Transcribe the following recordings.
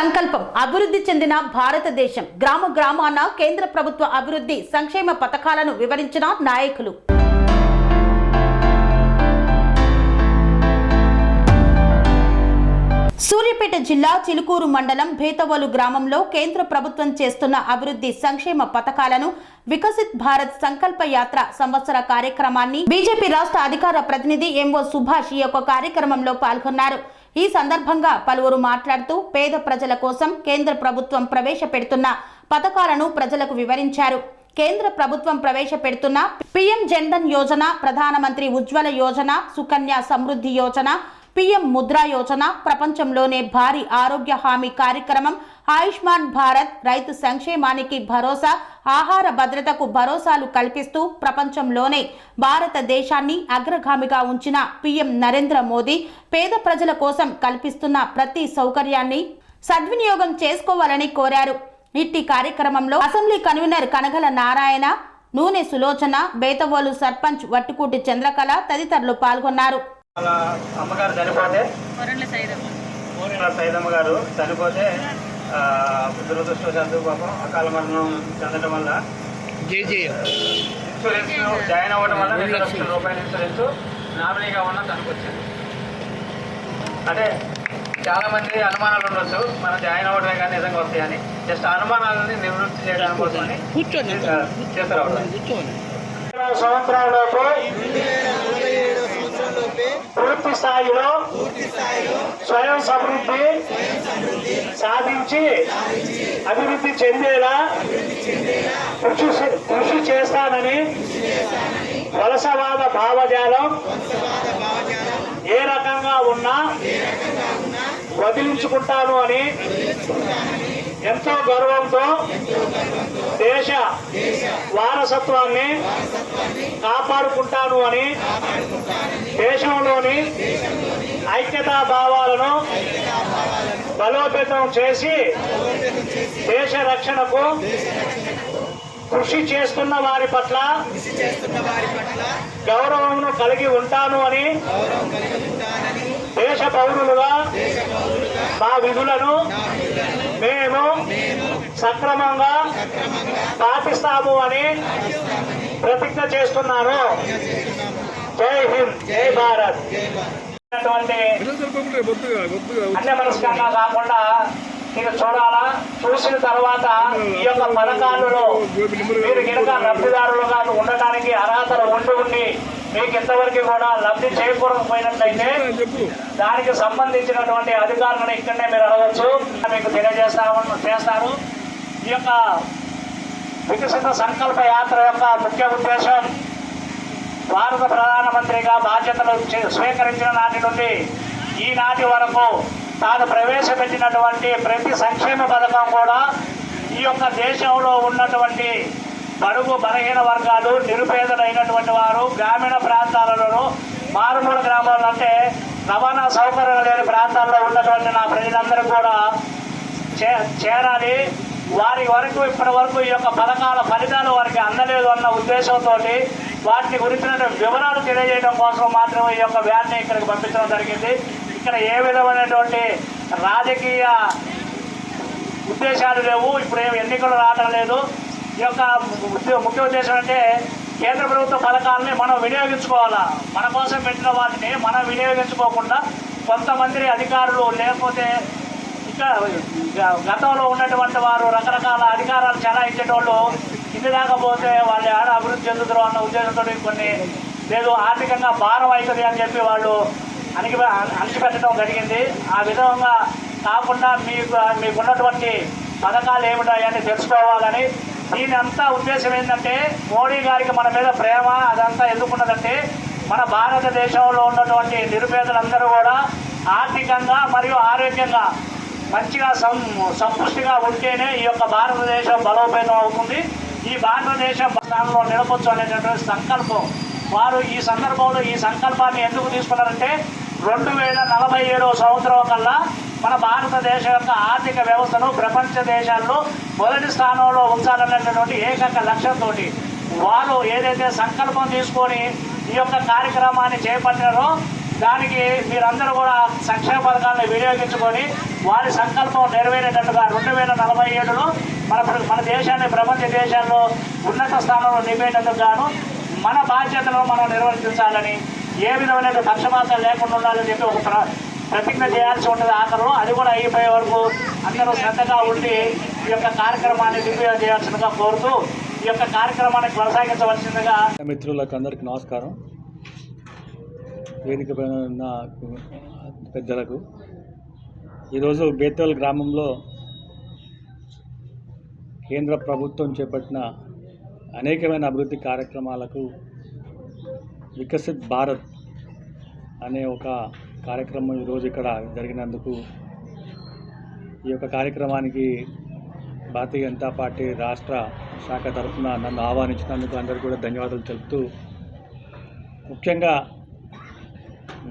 సంకల్పం అభివృద్ధి చెందిన భారతదేశం గ్రామ గ్రామాన కేంద్ర ప్రభుత్వ అభివృద్ధి సంక్షేమ పథకాలను వివరించిన నాయకులు. సూర్యాపేట జిల్లా చిలుకూరు మండలం భేతవోలు గ్రామంలో కేంద్ర ప్రభుత్వం చేస్తున్న అభివృద్ధి సంక్షేమ పథకాలను వికసిత్ భారత్ సంకల్ప యాత్ర సంవత్సర కార్యక్రమాన్ని బీజేపీ రాష్ట్ర అధికార ప్రతినిధి ఎంఓ సుభాష్ ఈ యొక్క కార్యక్రమంలో పాల్గొన్నారు. ఈ సందర్భంగా పలువురు మాట్లాడుతూ పేద ప్రజల కోసం కేంద్ర ప్రభుత్వం ప్రవేశపెడుతున్న పథకాలను ప్రజలకు వివరించారు. కేంద్ర ప్రభుత్వం ప్రవేశపెడుతున్న పీఎం జన్ధన్ యోజన, ప్రధానమంత్రి ఉజ్వల యోజన, సుకన్య సమృద్ధి యోజన, పీఎం ముద్రా యోజన, ప్రపంచంలోనే భారీ ఆరోగ్య హామీ కార్యక్రమం, ఆయుష్మాన్ భారత్, రైతు సంక్షేమానికి భరోసా, ఆహార భద్రతకు భరోసాలు కల్పిస్తూ ప్రపంచంలోనే భారతదేశాన్ని అగ్రగామిగా ఉంచిన పీఎం నరేంద్ర మోదీ పేద ప్రజల కోసం కల్పిస్తున్న ప్రతి సౌకర్యాన్ని సద్వినియోగం చేసుకోవాలని కోరారు. ఇట్టి కార్యక్రమంలో అసెంబ్లీ కన్వీనర్ కనగల నారాయణ, నూనె సులోచన, బేతవోలు సర్పంచ్ వట్టుకూటి చంద్రకళ తదితరులు పాల్గొన్నారు. అమ్మగారు చనిపోతే సైదమ్మ గారు చనిపోతే దురదృష్టవశాత్తు పాపం అకాల మరణం చెందడం వల్ల ఇన్సూరెన్స్ జాయిన్ అవ్వడం వల్ల 2 లక్షల రూపాయల ఇన్సూరెన్స్ నామినీగా ఉన్న తనకు వచ్చింది. అంటే చాలా మంది అనుమానాలు ఉండొచ్చు, మనం జాయిన్ అవ్వడమే కానీ నిజంగా వస్తాయని. జస్ట్ అనుమానాలని నివృత్తి చేయడానికి కోసమని చేస్తారు. సంవత్సరాలలోపు పూర్తి స్థాయిలో స్వయం సమృద్ధి సాధించి అభివృద్ధి చెందేలా కృషి చేస్తానని వలసవాద భావజాలం ఏ రకంగా ఉన్నా వదిలించుకుంటాను అని ఎంతో గర్వంతో దేశ వారసత్వాన్ని కాపాడుకుంటాను అని దేశంలోని ఐక్యతా భావాలను బలోపేతం చేసి దేశ రక్షణకు కృషి చేస్తున్న వారి పట్ల గౌరవమును కలిగి ఉంటాను అని దేశ పౌరులుగా మా విధులను మేము సక్రమంగా పాటిస్తాము అని ప్రతిజ్ఞ చేస్తున్నాను. జై హింద్, జై భారత్. అన్యమనస్కంగా కాకుండా మీరు చూడాలా, చూసిన తర్వాత ఈ యొక్క పథకాలలో మీరు గినక లబ్ధిదారులుగా ఉండటానికి అర్హతలు ఉండి మీకు ఇంతవరకు కూడా లబ్ధి చేకూరకపోయినట్లయితే దానికి సంబంధించినటువంటి అధికారులను ఇక్కడనే మీరు అడగచ్చు, మీకు చేస్తారు. ఈ యొక్క వికసిత సంకల్ప యాత్ర యొక్క ముఖ్య ఉద్దేశం భారత ప్రధానమంత్రిగా బాధ్యతలు స్వీకరించిన నాటి నుండి ఈనాటి వరకు తాను ప్రవేశపెట్టినటువంటి ప్రతి సంక్షేమ పథకం కూడా ఈ యొక్క దేశంలో ఉన్నటువంటి బడుగు బలహీన వర్గాలు, నిరుపేదలైనటువంటి వారు, గ్రామీణ ప్రాంతాలలో, మారుమూల గ్రామాలు అంటే రవాణా సౌకర్యం లేని ప్రాంతాల్లో ఉన్నటువంటి నా ప్రజలందరూ కూడా చేరాలి. వారి వరకు ఇప్పటి వరకు ఈ యొక్క పథకాల ఫలితాలు వారికి అందలేదు అన్న ఉద్దేశంతో వాటిని గురించిన వివరాలు తెలియజేయడం కోసం మాత్రమే ఈ యొక్క వ్యాన్ని ఇక్కడికి పంపించడం జరిగింది. ఇక్కడ ఏ విధమైనటువంటి రాజకీయ ఉద్దేశాలు లేవు, ఇప్పుడు ఎన్నికలు రావడం లేదు. ఈ యొక్క ముఖ్య ఉద్దేశం అంటే కేంద్ర ప్రభుత్వ పథకాలని మనం వినియోగించుకోవాలా. మన కోసం పెట్టిన వాటిని మనం వినియోగించుకోకుండా కొంతమంది అధికారులు లేకపోతే ఇక్కడ గతంలో ఉన్నటువంటి వారు రకరకాల అధికారాలు చెలాయించేటోళ్ళు ఇంటి దాకపోతే వాళ్ళు ఆడ అభివృద్ధి చెందుతారు అన్న ఉద్దేశంతో కొన్ని లేదు ఆర్థికంగా భారం అవుతుంది అని చెప్పి వాళ్ళు అణిచిపెట్టడం జరిగింది. ఆ విధంగా కాకుండా మీకున్నటువంటి పథకాలు ఏమిటాయని తెలుసుకోవాలని. దీని అంతా ఉద్దేశం ఏంటంటే మోడీ గారికి మన మీద ప్రేమ అదంతా ఎందుకున్నదంటే మన భారతదేశంలో ఉన్నటువంటి నిరుపేదలందరూ కూడా ఆర్థికంగా మరియు ఆరోగ్యంగా మంచిగా సంపుష్టిగా ఉంటేనే ఈ యొక్క భారతదేశం బలోపేతం అవుతుంది. ఈ భారతదేశం స్థానంలో నిలవచ్చు అనేటటువంటి సంకల్పం వారు ఈ సందర్భంలో ఈ సంకల్పాన్ని ఎందుకు తీసుకున్నారంటే 2047 సంవత్సరం కల్లా మన భారతదేశం యొక్క ఆర్థిక వ్యవస్థను ప్రపంచ దేశాల్లో మొదటి స్థానంలో ఉంచాలనేటటువంటి ఏకైక లక్ష్యంతో వారు ఏదైతే సంకల్పం తీసుకొని ఈ యొక్క కార్యక్రమాన్ని చేపట్టారో దానికి మీరందరూ కూడా సంక్షేమ పథకాలను వినియోగించుకొని వారి సంకల్పం నెరవేరేటట్టుగా 2047లో మన దేశాన్ని ప్రపంచ దేశాల్లో ఉన్నత స్థానంలో నిలిపేటందుకు గాను మన బాధ్యతలను మనం నిర్వర్తించాలని, ఏ విధమైన పక్షపాతం లేకుండా ఉండాలని చెప్పి ఒక ప్రతిజ్ఞ చేయాల్సి ఉంటుంది ఆఖరిలో. అది కూడా అయిపోయే వరకు అందరూ శ్రద్ధగా ఉండి ఈ యొక్క కార్యక్రమాన్ని దిగ్విజయం చేయాల్సిందిగా కోరుతూ ఈ యొక్క కార్యక్రమాన్ని కొనసాగించవలసిందిగా. మిత్రులకు అందరికీ నమస్కారం. వేదిక పైన ఉన్న పెద్దలకు, ఈరోజు బేతల్ గ్రామంలో కేంద్ర ప్రభుత్వం చేపట్టిన అనేకమైన అభివృద్ధి కార్యక్రమాలకు వికసిత్ భారత్ అనే ఒక కార్యక్రమం ఈరోజు ఇక్కడ జరిగినందుకు, ఈ యొక్క కార్యక్రమానికి భారతీయ జనతా పార్టీ రాష్ట్ర శాఖ తరఫున నన్ను ఆహ్వానించినందుకు అందరికీ కూడా ధన్యవాదాలు తెలుపుతూ, ముఖ్యంగా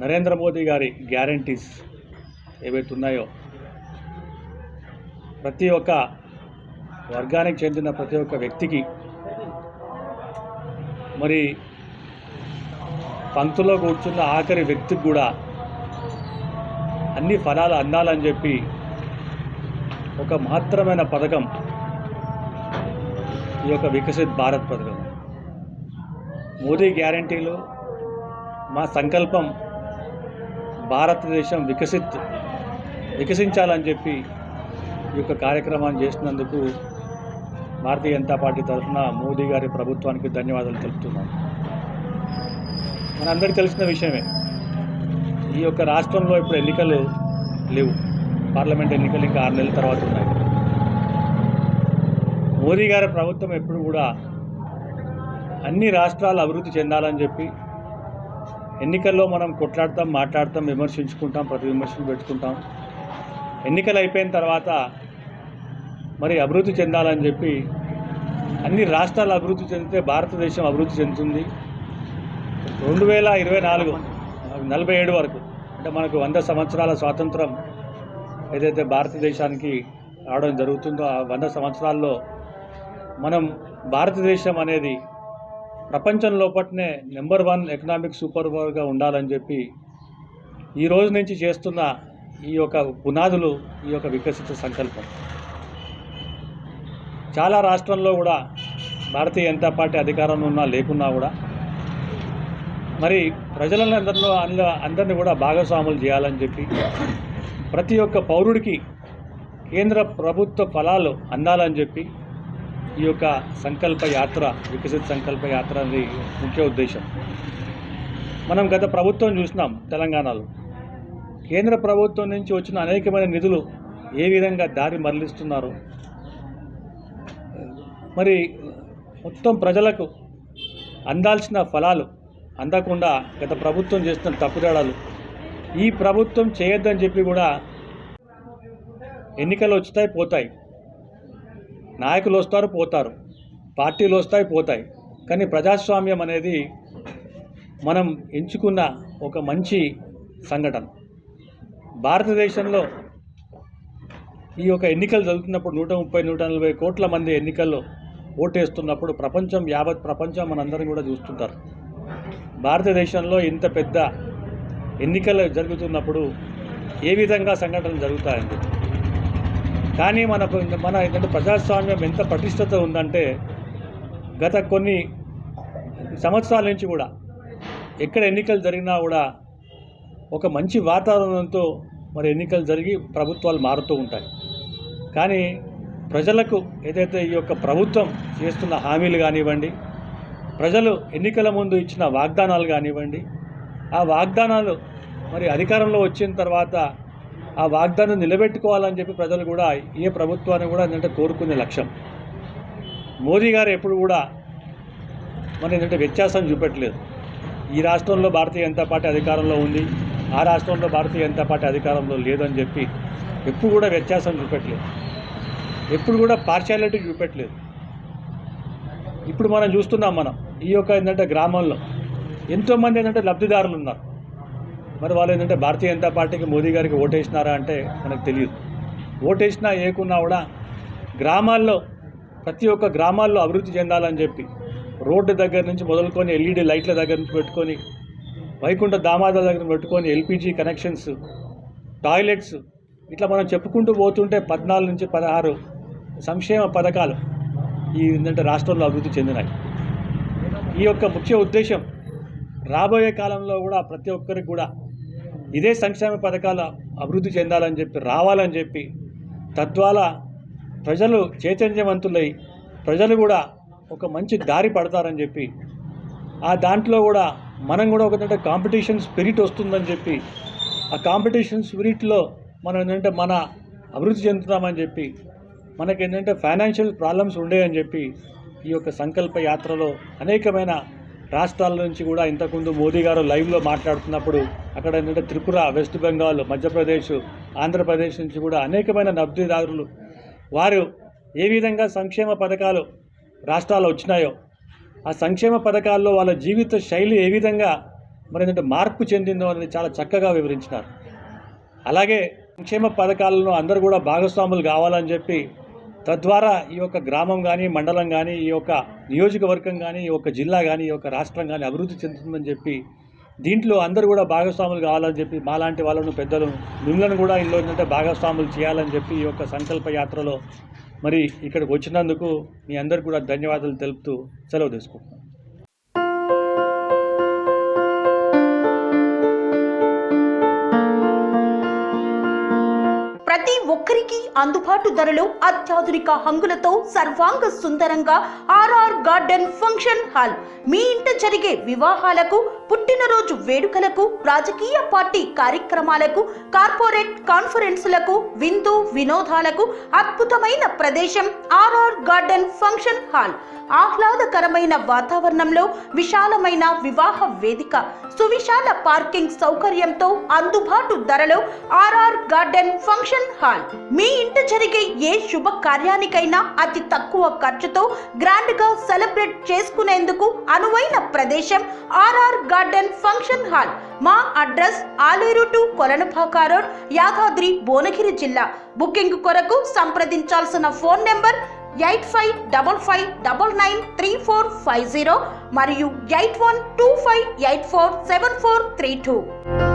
నరేంద్ర మోదీ గారి గ్యారంటీస్ ఏవైతే ఉన్నాయో ప్రతి ఒక్క వర్గానికి చెందిన ప్రతి ఒక్క వ్యక్తికి మరి పంక్తిలో కూర్చున్న ఆఖరి వ్యక్తికి కూడా అన్ని ఫలాలు అందాలని చెప్పి ఒక మహత్తరమైన పథకం ఈ యొక్క వికసిత్ భారత్ పథకం. మోదీ గ్యారంటీలు, మా సంకల్పం భారతదేశం వికసించాలని చెప్పి ఈ యొక్క కార్యక్రమాన్ని చేసినందుకు భారతీయ జనతా పార్టీ తరఫున మోదీ గారి ప్రభుత్వానికి ధన్యవాదాలు తెలుపుతున్నాను. మనందరికీ తెలిసిన విషయమే, ఈ యొక్క రాష్ట్రంలో ఇప్పుడు ఎన్నికలు లేవు. పార్లమెంట్ ఎన్నికలు ఇంకా 6 నెలల తర్వాత ఉన్నాయి. మోదీ గారి ప్రభుత్వం ఎప్పుడు కూడా అన్ని రాష్ట్రాలు అభివృద్ధి చెందాలని చెప్పి, ఎన్నికల్లో మనం కొట్లాడతాం, మాట్లాడతాం, విమర్శించుకుంటాం, ప్రతి విమర్శలు పెట్టుకుంటాం. ఎన్నికలు అయిపోయిన తర్వాత మరి అభివృద్ధి చెందాలని చెప్పి, అన్ని రాష్ట్రాలు అభివృద్ధి చెందితే భారతదేశం అభివృద్ధి చెందుతుంది. 2024 47 వరకు, అంటే మనకు 100 సంవత్సరాల స్వాతంత్రం ఏదైతే భారతదేశానికి రావడం జరుగుతుందో, ఆ 100 సంవత్సరాల్లో మనం భారతదేశం అనేది ప్రపంచం లోపట్నే నెంబర్ 1 ఎకనామిక్ సూపర్ పవర్గా ఉండాలని చెప్పి ఈ రోజు నుంచి చేస్తున్న ఈ యొక్క పునాదులు, ఈ యొక్క వికసిత సంకల్పం. చాలా రాష్ట్రాల్లో కూడా భారతీయ జనతా పార్టీ అధికారంలో ఉన్నా లేకున్నా కూడా మరి అందరినీ కూడా భాగస్వాములు చేయాలని చెప్పి, ప్రతి ఒక్క పౌరుడికి కేంద్ర ప్రభుత్వ ఫలాలు అందాలని చెప్పి ఈ యొక్క సంకల్ప యాత్ర, వికసిత్ సంకల్ప యాత్ర అనేది ముఖ్య ఉద్దేశం. మనం గత ప్రభుత్వం చూసినాం తెలంగాణలో, కేంద్ర ప్రభుత్వం నుంచి వచ్చిన అనేకమైన నిధులు ఏ విధంగా దారి మరలిస్తున్నారు. మరి మొత్తం ప్రజలకు అందాల్సిన ఫలాలు అందకుండా గత ప్రభుత్వం చేస్తున్న తప్పుదాడాలు ఈ ప్రభుత్వం చేయొద్దని చెప్పి కూడా, ఎన్నికలు వస్తాయి పోతాయి, నాయకులు వస్తారు పోతారు, పార్టీలు వస్తాయి పోతాయి, కానీ ప్రజాస్వామ్యం అనేది మనం ఎంచుకున్న ఒక మంచి సంఘటన. భారతదేశంలో ఈ యొక్క ఎన్నికలు జరుగుతున్నప్పుడు 130-140 కోట్ల మంది ఎన్నికల్లో ఓటేస్తున్నప్పుడు యావత్ ప్రపంచం మనందరం కూడా చూస్తుంటారు. భారతదేశంలో ఇంత పెద్ద ఎన్నికలు జరుగుతున్నప్పుడు ఏ విధంగా సంఘటనలు జరుగుతాయండి. కానీ మన ఏంటంటే ప్రజాస్వామ్యం ఎంత పటిష్టత ఉందంటే, గత కొన్ని సంవత్సరాల నుంచి కూడా ఎక్కడ ఎన్నికలు జరిగినా కూడా ఒక మంచి వాతావరణంతో మరి ఎన్నికలు జరిగి ప్రభుత్వాలు మారుతూ ఉంటాయి. కానీ ప్రజలకు ఏదైతే ఈ యొక్క ప్రభుత్వం చేస్తున్న హామీలు కానివ్వండి, ప్రజలు ఎన్నికల ముందు ఇచ్చిన వాగ్దానాలు కానివ్వండి, ఆ వాగ్దానాలు మరి అధికారంలో వచ్చిన తర్వాత ఆ వాగ్దానం నిలబెట్టుకోవాలని చెప్పి ప్రజలు కూడా ఏ ప్రభుత్వాన్ని కూడా ఏంటంటే కోరుకునే లక్ష్యం. మోదీ గారు ఎప్పుడు కూడా మరి ఏంటంటే వ్యత్యాసం చూపెట్టలేదు. ఈ రాష్ట్రంలో భారతీయ జనతా పార్టీ అధికారంలో ఉంది, ఆ రాష్ట్రంలో భారతీయ జనతా పార్టీ అధికారంలో లేదని చెప్పి ఎప్పుడు కూడా వ్యత్యాసం చూపెట్టలేదు, ఎప్పుడు కూడా పార్షియాలిటీ చూపెట్టలేదు. ఇప్పుడు మనం చూస్తున్నాం, మనం ఈ యొక్క ఏంటంటే గ్రామంలో ఎంతోమంది ఏంటంటే లబ్ధిదారులు ఉన్నారు. మరి వాళ్ళు ఏంటంటే భారతీయ జనతా పార్టీకి, మోదీ గారికి ఓటేసినారా అంటే మనకు తెలియదు. ఓటేసినా ఏకున్నా కూడా గ్రామాల్లో, ప్రతి ఒక్క గ్రామాల్లో అభివృద్ధి చెందాలని చెప్పి రోడ్డు దగ్గర నుంచి మొదలుకొని ఎల్ఈడి లైట్ల దగ్గర నుంచి పెట్టుకొని వైకుంఠ దామాదాల దగ్గర పెట్టుకొని ఎల్పిజి కనెక్షన్స్, టాయిలెట్స్, ఇట్లా మనం చెప్పుకుంటూ పోతుంటే 14 నుంచి 16 సంక్షేమ పథకాలు ఈ ఏంటంటే రాష్ట్రంలో అభివృద్ధి చెందినాయి. ఈ యొక్క ముఖ్య ఉద్దేశం రాబోయే కాలంలో కూడా ప్రతి ఒక్కరికి కూడా ఇదే సంక్షేమ పథకాలు అభివృద్ధి చెందాలని చెప్పి, రావాలని చెప్పి, తద్వారా ప్రజలు చైతన్యవంతులై ప్రజలు కూడా ఒక మంచి దారి పడతారని చెప్పి, ఆ దాంట్లో కూడా మనం కూడా ఒక కాంపిటీషన్ స్పిరిట్ వస్తుందని చెప్పి, ఆ కాంపిటీషన్ స్పిరిట్లో మనం ఏంటంటే మన అభివృద్ధి చెందుతామని చెప్పి, మనకి ఏంటంటే ఫైనాన్షియల్ ప్రాబ్లమ్స్ ఉండేవని చెప్పి ఈ యొక్క సంకల్ప యాత్రలో అనేకమైన రాష్ట్రాల నుంచి కూడా ఇంతకుముందు మోదీ గారు లైవ్లో మాట్లాడుతున్నప్పుడు అక్కడ ఏంటంటే త్రిపుర, వెస్ట్ బెంగాల్, మధ్యప్రదేశ్, ఆంధ్రప్రదేశ్ నుంచి కూడా అనేకమైన లబ్ధిదారులు వారు ఏ విధంగా సంక్షేమ పథకాలు రాష్ట్రాల్లో వచ్చినాయో ఆ సంక్షేమ పథకాల్లో వాళ్ళ జీవిత శైలి ఏ విధంగా మరి ఏంటంటే మార్పు చెందిందో అనేది చాలా చక్కగా వివరించినారు. అలాగే సంక్షేమ పథకాలను అందరూ కూడా భాగస్వాములు కావాలని చెప్పి, తద్వారా ఈ యొక్క గ్రామం కానీ, మండలం కానీ, ఈ యొక్క నియోజకవర్గం కానీ, ఈ యొక్క జిల్లా కానీ, ఈ యొక్క రాష్ట్రం కానీ అభివృద్ధి చెందుతుందని చెప్పి, దీంట్లో అందరూ కూడా భాగస్వాములు కావాలని చెప్పి, మాలాంటి వాళ్ళను, పెద్దలు మిమ్మల్ని కూడా ఇందులో ఏంటంటే భాగస్వాములు చేయాలని చెప్పి ఈ యొక్క సంకల్ప యాత్రలో మరి ఇక్కడికి వచ్చినందుకు మీ అందరికీ కూడా ధన్యవాదాలు తెలుపుతూ సెలవు తీసుకుంటున్నాను. ప్రతి ఒక్కరికి అందుబాటు ధరలో అత్యాధునిక హంగులతో సర్వాంగ సుందరంగా ఆర్ఆర్ గార్డెన్ ఫంక్షన్ హాల్. మీ ఇంట జరిగే వివాహాలకు, పుట్టినరోజు వేడుకలకు, రాజకీయ పార్టీ కార్యక్రమాలకు, కార్పొరేట్ కాన్ఫరెన్సులకు, విందు వినోదాలకు అద్భుతమైన ప్రదేశం ఆర్ఆర్ గార్డెన్ ఫంక్షన్ హాల్. ఆహ్లాదకరమైన వాతావరణంలో విశాలమైన వివాహ వేదిక, సువిశాల పార్కింగ్ సౌకర్యంతో అందుబాటు ధరలో ఆర్ఆర్ గార్డెన్ ఫంక్షన్ హాల్. మీ ఇంట జరిగే ఏ శుభ కార్యానికైనా అతి తక్కువ ఖర్చుతో గ్రాండ్ గా సెలబ్రేట్ చేసుకునేందుకు అనువైన ప్రదేశం ఆర్ఆర్ గార్డెన్ ఫంక్షన్ హాల్. మా address Aleru to Kolanupaka road, Yadadri, Bhuvanagiri జిల్లా. బుకింగ్ కొరకు సంప్రదించాల్సిన ఫోన్ నెంబర్ 8555993450 మరియు 8125847432.